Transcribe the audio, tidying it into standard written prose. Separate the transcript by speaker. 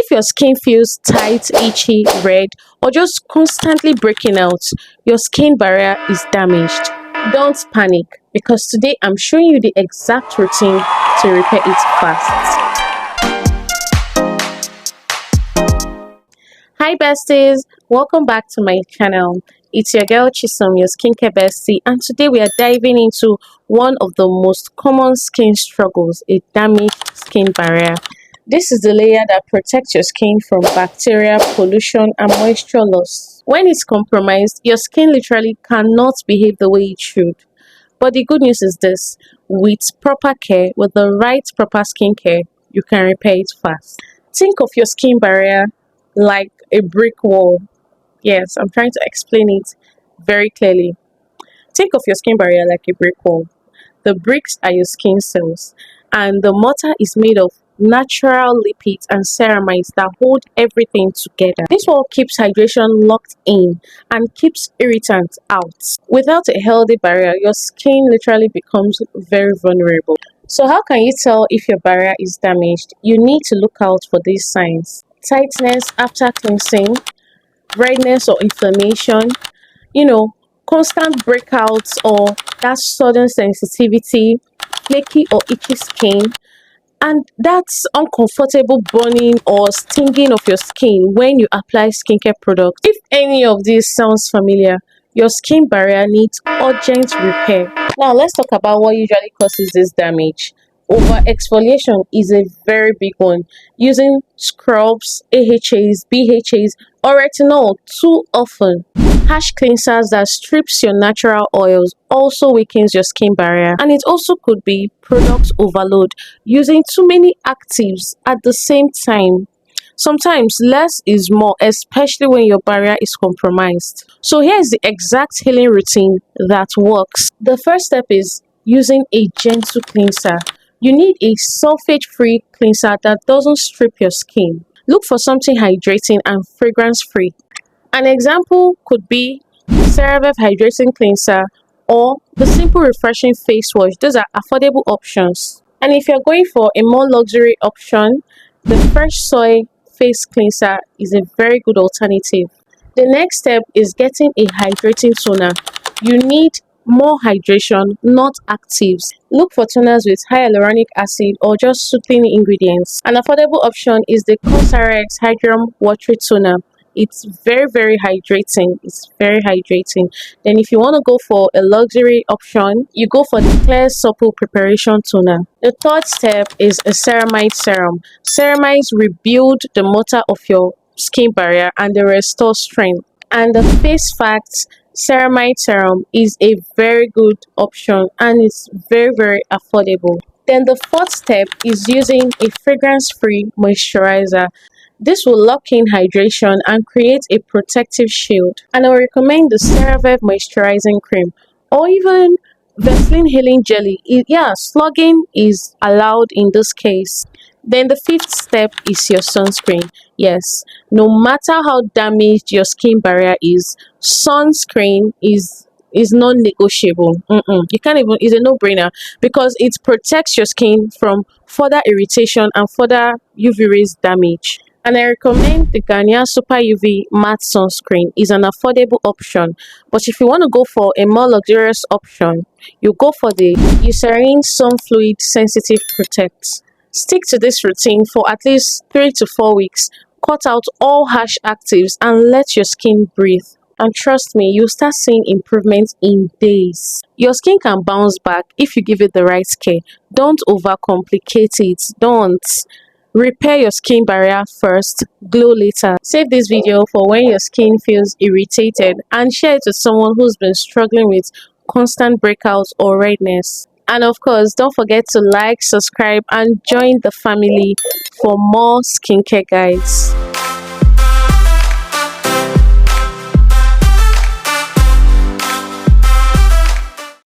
Speaker 1: If your skin feels tight, itchy, red, or just constantly breaking out, your skin barrier is damaged. Don't panic, because today I'm showing you the exact routine to repair it fast. Hi besties, welcome back to my channel. It's your girl Chisom, your skincare bestie, and today we are diving into one of the most common skin struggles, a damaged skin barrier. This is the layer that protects your skin from bacteria, pollution, and moisture loss. When it's compromised, your skin literally cannot behave the way it should. But the good news is this: with proper care, with the right proper skincare, you can repair it fast. Think of your skin barrier like a brick wall. Yes, I'm trying to explain it very clearly. Think of your skin barrier like a brick wall. The bricks are your skin cells, and the mortar is made of natural lipids and ceramides that hold everything together. This wall keeps hydration locked in and keeps irritants out. Without a healthy barrier, your skin literally becomes very vulnerable. So how can you tell if your barrier is damaged? You need to look out for these signs: tightness after cleansing, redness or inflammation, constant breakouts or that sudden sensitivity, flaky or itchy skin, and that's uncomfortable burning or stinging of your skin when you apply skincare products. If any of this sounds familiar, your skin barrier needs urgent repair. Now let's talk about what usually causes this damage. Over exfoliation is a very big one. Using scrubs, AHAs, BHAs, or retinol too often. Harsh cleansers that strips your natural oils also weakens your skin barrier. And it also could be product overload, using too many actives at the same time. Sometimes less is more, especially when your barrier is compromised. So here's the exact healing routine that works. The first step is using a gentle cleanser. You need a sulfate-free cleanser that doesn't strip your skin. Look for something hydrating and fragrance-free. An example could be CeraVe Hydrating Cleanser or the Simple Refreshing Face Wash. Those are affordable options. And if you're going for a more luxury option, the Fresh Soy Face Cleanser is a very good alternative. The next step is getting a hydrating toner. You need more hydration, not actives. Look for toners with hyaluronic acid or just soothing ingredients. An affordable option is the COSRX Hydrium Watery Toner. It's very hydrating. It's very hydrating. Then if you want to go for a luxury option, you go for the Clear Supple Preparation Toner. The third step is a ceramide serum. Ceramides rebuild the mortar of your skin barrier and they restore strength. And the Face Facts Ceramide Serum is a very good option and it's very affordable. Then the fourth step is using a fragrance-free moisturizer. This will lock in hydration and create a protective shield. And I will recommend the CeraVe Moisturizing Cream or even Vaseling Healing Jelly. Slugging is allowed in this case. Then the fifth step is your sunscreen. Yes, no matter how damaged your skin barrier is, sunscreen is non-negotiable. You can't even, it's a no-brainer because it protects your skin from further irritation and further UV rays damage. And I recommend the Garnier Super UV Matte Sunscreen. Is an affordable option. But if you want to go for a more luxurious option, you go for the Eucerin Sun Fluid Sensitive Protect. Stick to this routine for at least 3 to 4 weeks. Cut out all harsh actives and let your skin breathe. And trust me, you'll start seeing improvements in days. Your skin can bounce back if you give it the right care. Don't overcomplicate it. Don't. Repair your skin barrier first, glow later. Save this video for when your skin feels irritated and share it with someone who's been struggling with constant breakouts or redness. And of course, don't forget to like, subscribe, and join the family for more skincare guides.